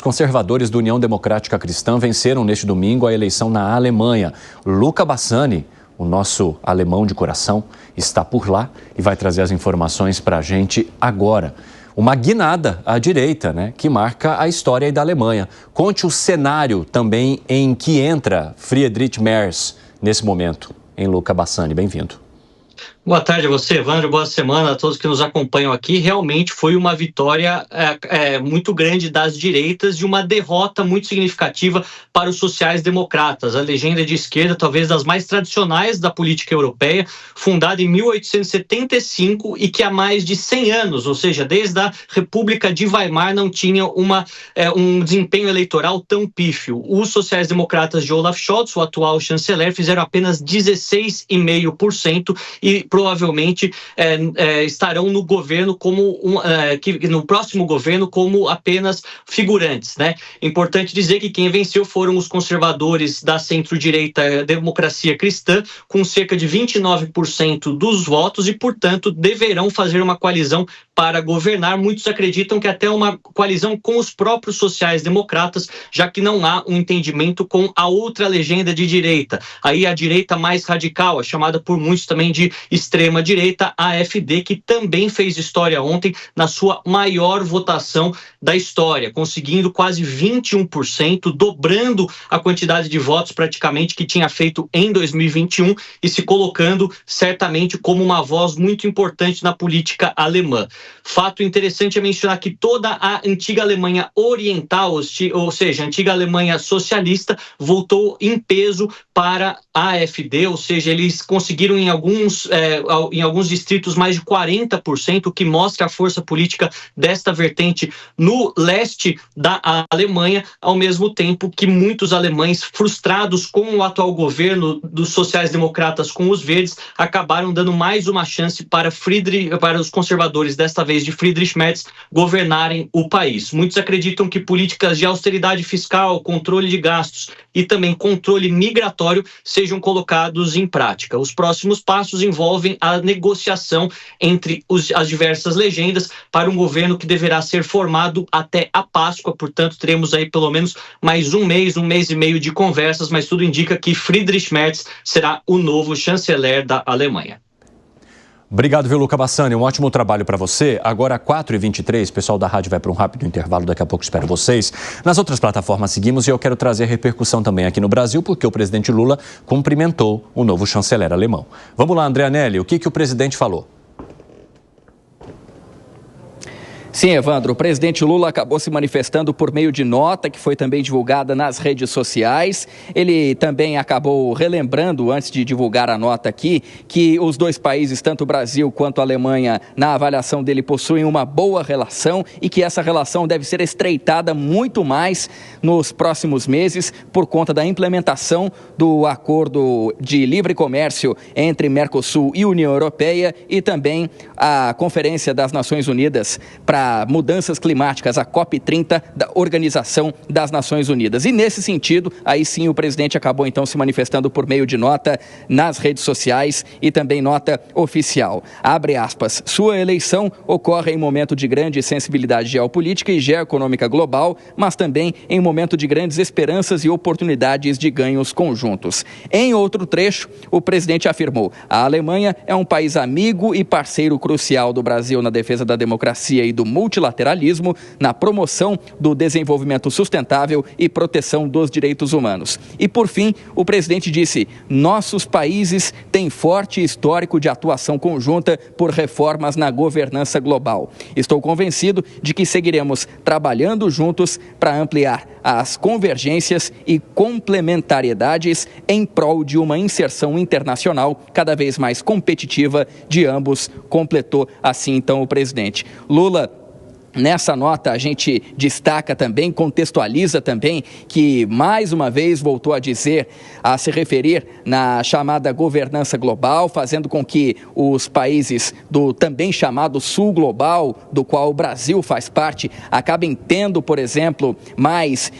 Os conservadores da União Democrática Cristã venceram neste domingo a eleição na Alemanha. Luca Bassani, o nosso alemão de coração, está por lá e vai trazer as informações para a gente agora. Uma guinada à direita, que marca a história aí da Alemanha. Conte o cenário também em que entra Friedrich Merz nesse momento. Em Luca Bassani, bem-vindo. Boa tarde a você, Evandro. Boa semana a todos que nos acompanham aqui. Realmente foi uma vitória muito grande das direitas e uma derrota muito significativa para os sociais-democratas. A legenda de esquerda, talvez das mais tradicionais da política europeia, fundada em 1875 e que há mais de 100 anos, ou seja, desde a República de Weimar, não tinha um desempenho eleitoral tão pífio. Os sociais-democratas de Olaf Scholz, o atual chanceler, fizeram apenas 16,5% e provavelmente estarão no governo no próximo governo como apenas figurantes, Importante dizer que quem venceu foram os conservadores da centro-direita Democracia Cristã, com cerca de 29% dos votos e, portanto, deverão fazer uma coalizão para governar. Muitos acreditam que até uma coalizão com os próprios sociais-democratas, já que não há um entendimento com a outra legenda de direita. Aí a direita mais radical, a chamada por muitos também de extrema-direita, a AfD, que também fez história ontem na sua maior votação da história, conseguindo quase 21%, dobrando a quantidade de votos praticamente que tinha feito em 2021 e se colocando certamente como uma voz muito importante na política alemã. Fato interessante é mencionar que toda a antiga Alemanha oriental, ou seja, a antiga Alemanha socialista, voltou em peso para a AfD, ou seja, eles conseguiram em alguns distritos mais de 40%, o que mostra a força política desta vertente no leste da Alemanha, ao mesmo tempo que muitos alemães frustrados com o atual governo dos sociais-democratas com os verdes acabaram dando mais uma chance para os conservadores, desta vez de Friedrich Merz, governarem o país. Muitos acreditam que políticas de austeridade fiscal, controle de gastos e também controle migratório sejam colocados em prática. Os próximos passos envolvem a negociação entre as diversas legendas para um governo que deverá ser formado até a Páscoa. Portanto, teremos aí pelo menos mais um mês e meio de conversas, mas tudo indica que Friedrich Merz será o novo chanceler da Alemanha. Obrigado, viu, Luca Bassani? Um ótimo trabalho para você. Agora, 4h23, o pessoal da rádio vai para um rápido intervalo. Daqui a pouco espero vocês. Nas outras plataformas seguimos e eu quero trazer a repercussão também aqui no Brasil, porque o presidente Lula cumprimentou o novo chanceler alemão. Vamos lá, André Anelli, o que o presidente falou? Sim, Evandro, o presidente Lula acabou se manifestando por meio de nota que foi também divulgada nas redes sociais. Ele também acabou relembrando, antes de divulgar a nota aqui, que os dois países, tanto o Brasil quanto a Alemanha, na avaliação dele, possuem uma boa relação e que essa relação deve ser estreitada muito mais nos próximos meses por conta da implementação do acordo de livre comércio entre Mercosul e União Europeia e também a Conferência das Nações Unidas para Mudanças Climáticas, a COP30 da Organização das Nações Unidas. E nesse sentido, aí sim o presidente acabou então se manifestando por meio de nota nas redes sociais e também nota oficial. Abre aspas, sua eleição ocorre em momento de grande sensibilidade geopolítica e geoeconômica global, mas também em momento de grandes esperanças e oportunidades de ganhos conjuntos. Em outro trecho, o presidente afirmou, a Alemanha é um país amigo e parceiro crucial do Brasil na defesa da democracia e do multilateralismo, na promoção do desenvolvimento sustentável e proteção dos direitos humanos. E, por fim, o presidente disse, nossos países têm forte histórico de atuação conjunta por reformas na governança global. Estou convencido de que seguiremos trabalhando juntos para ampliar as convergências e complementariedades em prol de uma inserção internacional cada vez mais competitiva de ambos, completou assim então o presidente. Lula, nessa nota a gente destaca também, contextualiza também que mais uma vez voltou a se referir na chamada governança global, fazendo com que os países do também chamado Sul Global, do qual o Brasil faz parte, acabem tendo, por exemplo, mais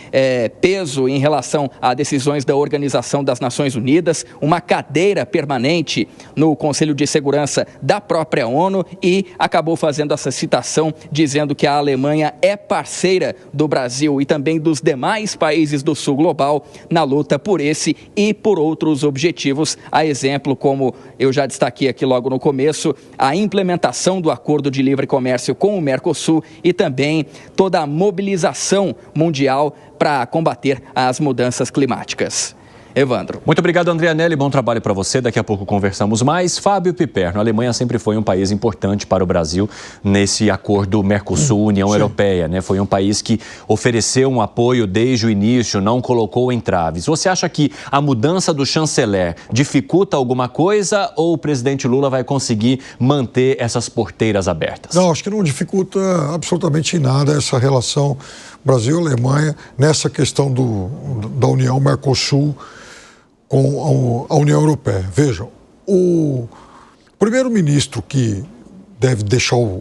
peso em relação a decisões da Organização das Nações Unidas, uma cadeira permanente no Conselho de Segurança da própria ONU e acabou fazendo essa citação dizendo que a Alemanha é parceira do Brasil e também dos demais países do sul global na luta por esse e por outros objetivos. A exemplo, como eu já destaquei aqui logo no começo, a implementação do Acordo de Livre Comércio com o Mercosul e também toda a mobilização mundial para combater as mudanças climáticas. Evandro. Muito obrigado, Andrianelli. Bom trabalho para você. Daqui a pouco conversamos mais. Fábio Piperno, a Alemanha sempre foi um país importante para o Brasil nesse acordo Mercosul-União Europeia, né? Foi um país que ofereceu um apoio desde o início, não colocou entraves. Você acha que a mudança do chanceler dificulta alguma coisa ou o presidente Lula vai conseguir manter essas porteiras abertas? Não, acho que não dificulta absolutamente nada essa relação Brasil-Alemanha nessa questão da União Mercosul com a União Europeia. Vejam, o primeiro-ministro que deve deixar o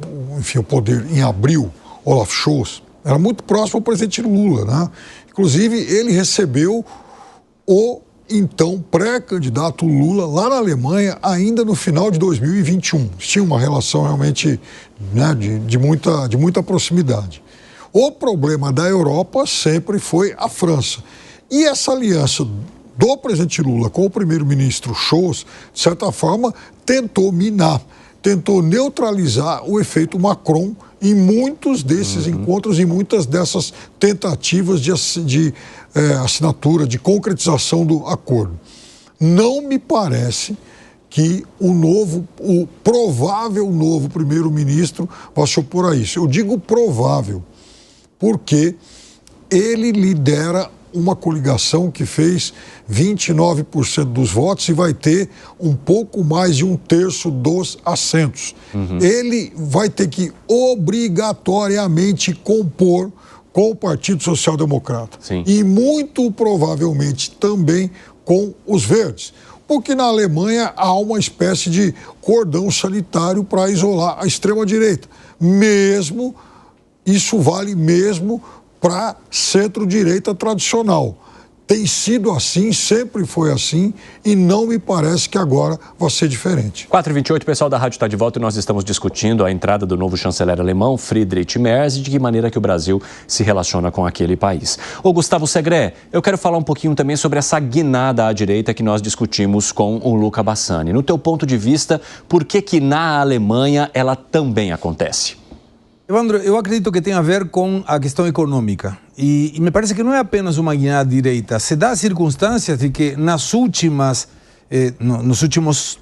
poder em abril, Olaf Scholz, era muito próximo ao presidente Lula, né? Inclusive, ele recebeu o então pré-candidato Lula lá na Alemanha ainda no final de 2021. Tinha uma relação realmente, né, de muita proximidade. O problema da Europa sempre foi a França. E essa aliança do presidente Lula com o primeiro-ministro Scholz, de certa forma, tentou minar, tentou neutralizar o efeito Macron em muitos desses encontros e muitas dessas tentativas de assinatura, de concretização do acordo. Não me parece que o provável novo primeiro-ministro vai se opor a isso. Eu digo provável, porque ele lidera uma coligação que fez 29% dos votos e vai ter um pouco mais de 1/3 dos assentos. Ele vai ter que obrigatoriamente compor com o Partido Social Democrata. Sim. E muito provavelmente também com os Verdes. Porque na Alemanha há uma espécie de cordão sanitário para isolar a extrema-direita. Isso vale mesmo para centro-direita tradicional. Tem sido assim, sempre foi assim, e não me parece que agora vai ser diferente. 4h28, o pessoal da rádio está de volta e nós estamos discutindo a entrada do novo chanceler alemão, Friedrich Merz, e de que maneira que o Brasil se relaciona com aquele país. Ô Gustavo Segré, eu quero falar um pouquinho também sobre essa guinada à direita que nós discutimos com o Luca Bassani. No teu ponto de vista, por que na Alemanha ela também acontece? Evandro, eu acredito que tem a ver com a questão econômica. E me parece que não é apenas uma guinada direita. Se dá circunstâncias de que nos últimos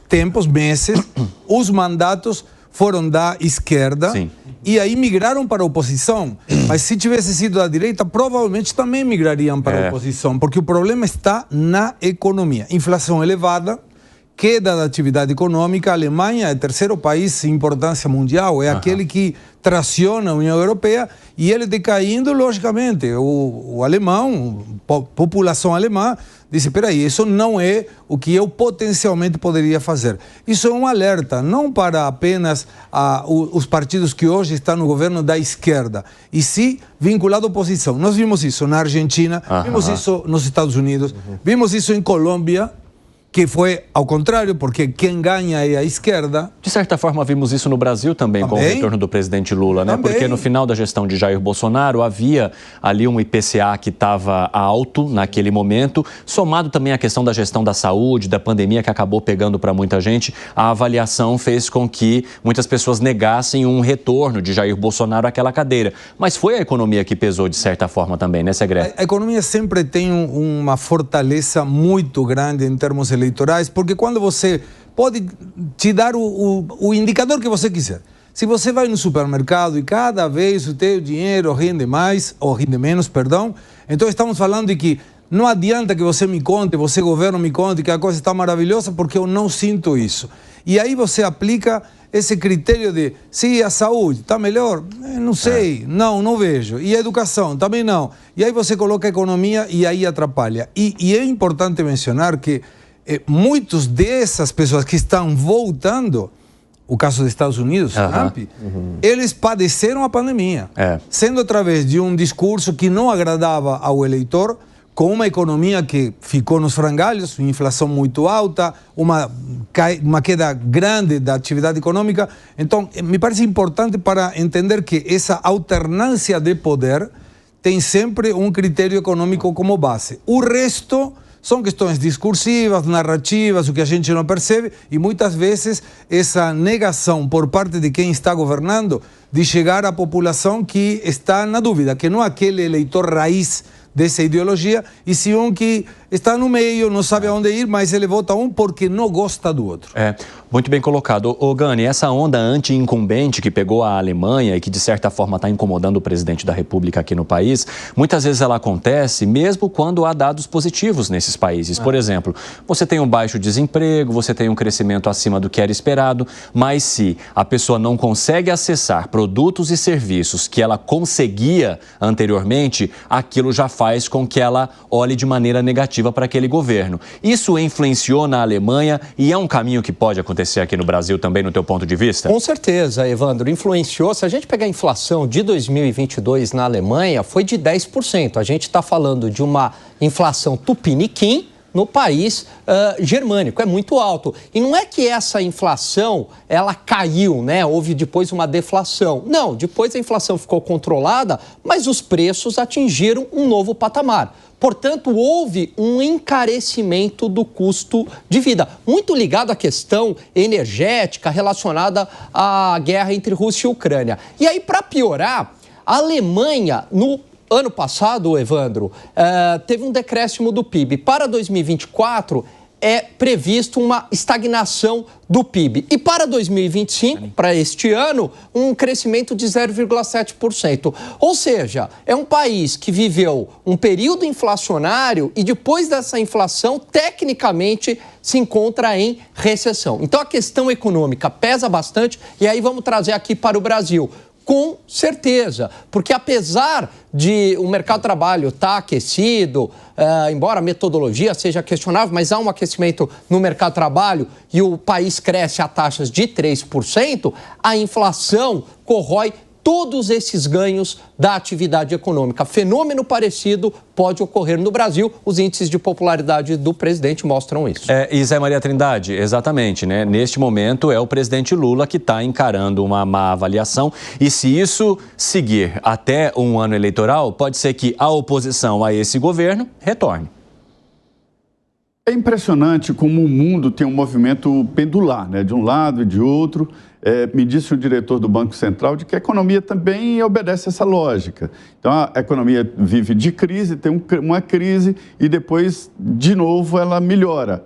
tempos, meses, os mandatos foram da esquerda. Sim. E aí migraram para a oposição. Mas se tivesse sido da direita, provavelmente também migrariam para a oposição. Porque o problema está na economia. Inflação elevada, queda da atividade econômica. A Alemanha é o terceiro país em importância mundial, é aquele que traciona a União Europeia e ele decaindo, logicamente. O alemão, a população alemã, disse, peraí, isso não é o que eu potencialmente poderia fazer. Isso é um alerta, não para apenas os partidos que hoje estão no governo da esquerda, e sim vinculado à oposição. Nós vimos isso na Argentina, vimos isso nos Estados Unidos, vimos isso em Colômbia, que foi ao contrário, porque quem ganha é a esquerda. De certa forma, vimos isso no Brasil também, com o retorno do presidente Lula, né? Porque no final da gestão de Jair Bolsonaro havia ali um IPCA que estava alto naquele momento, somado também à questão da gestão da saúde, da pandemia que acabou pegando para muita gente. A avaliação fez com que muitas pessoas negassem um retorno de Jair Bolsonaro àquela cadeira. Mas foi a economia que pesou de certa forma também, né, Segré? A economia sempre tem uma fortaleza muito grande em termos eleitorais, porque quando você pode te dar o indicador que você quiser. Se você vai no supermercado e cada vez o teu dinheiro rende mais, ou rende menos, perdão, então estamos falando de que não adianta que você me conte, você governo me conte que a coisa está maravilhosa, porque eu não sinto isso. E aí você aplica esse critério de, se a saúde está melhor, não sei, não vejo. E a educação, também não. E aí você coloca a economia e aí atrapalha. E é importante mencionar que muitas dessas pessoas que estão voltando, o caso dos Estados Unidos, Trump, eles padeceram a pandemia, sendo através de um discurso que não agradava ao eleitor, com uma economia que ficou nos frangalhos, inflação muito alta, uma queda grande da atividade econômica. Então, me parece importante para entender que essa alternância de poder tem sempre um critério econômico como base. O resto são questões discursivas, narrativas, o que a gente não percebe, e muitas vezes essa negação por parte de quem está governando de chegar à população que está na dúvida, que não é aquele eleitor raiz dessa ideologia, e sim um que está no meio, não sabe aonde ir, mas ele vota um porque não gosta do outro. Muito bem colocado. Ô Gani, essa onda anti-incumbente que pegou a Alemanha e que de certa forma está incomodando o presidente da República aqui no país, muitas vezes ela acontece mesmo quando há dados positivos nesses países. Por exemplo, você tem um baixo desemprego, você tem um crescimento acima do que era esperado, mas se a pessoa não consegue acessar produtos e serviços que ela conseguia anteriormente, aquilo já faz com que ela olhe de maneira negativa para aquele governo. Isso influenciou na Alemanha e é um caminho que pode acontecer aqui no Brasil também, no teu ponto de vista? Com certeza, Evandro, influenciou. Se a gente pegar a inflação de 2022 na Alemanha, foi de 10%. A gente está falando de uma inflação tupiniquim no país germânico, é muito alto. E não é que essa inflação, ela caiu, né? Houve depois uma deflação. Não, depois a inflação ficou controlada, mas os preços atingiram um novo patamar. Portanto, houve um encarecimento do custo de vida, muito ligado à questão energética relacionada à guerra entre Rússia e Ucrânia. E aí, para piorar, a Alemanha, no ano passado, Evandro, teve um decréscimo do PIB. Para 2024, é previsto uma estagnação do PIB. E para 2025, para este ano, um crescimento de 0,7%. Ou seja, é um país que viveu um período inflacionário e depois dessa inflação, tecnicamente, se encontra em recessão. Então, a questão econômica pesa bastante e aí vamos trazer aqui para o Brasil. Com certeza, porque apesar de o mercado de trabalho estar aquecido, embora a metodologia seja questionável, mas há um aquecimento no mercado de trabalho e o país cresce a taxas de 3%, a inflação corrói todos esses ganhos da atividade econômica. Fenômeno parecido pode ocorrer no Brasil. Os índices de popularidade do presidente mostram isso. E Zé Maria Trindade, exatamente, né? Neste momento é o presidente Lula que está encarando uma má avaliação e se isso seguir até um ano eleitoral, pode ser que a oposição a esse governo retorne. É impressionante como o mundo tem um movimento pendular, né? De um lado e de outro. Me disse o diretor do Banco Central de que a economia também obedece essa lógica. Então, a economia vive de crise, tem uma crise e depois, de novo, ela melhora.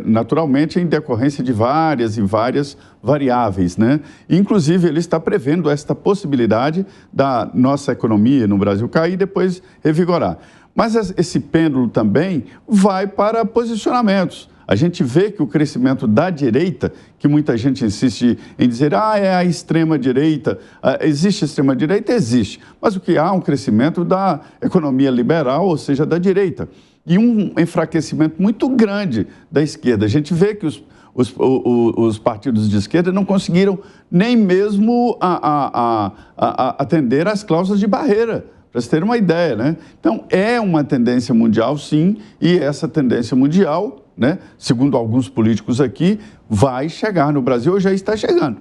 Naturalmente, em decorrência de várias e várias variáveis, né? Inclusive, ele está prevendo esta possibilidade da nossa economia no Brasil cair e depois revigorar. Mas esse pêndulo também vai para posicionamentos. A gente vê que o crescimento da direita, que muita gente insiste em dizer, é a extrema-direita, existe extrema-direita? Existe. Mas o que há é um crescimento da economia liberal, ou seja, da direita. E um enfraquecimento muito grande da esquerda. A gente vê que os partidos de esquerda não conseguiram nem mesmo atender às cláusulas de barreira, para vocês terem uma ideia, né? Então, é uma tendência mundial, sim, e essa tendência mundial, né, segundo alguns políticos aqui, vai chegar no Brasil ou já está chegando.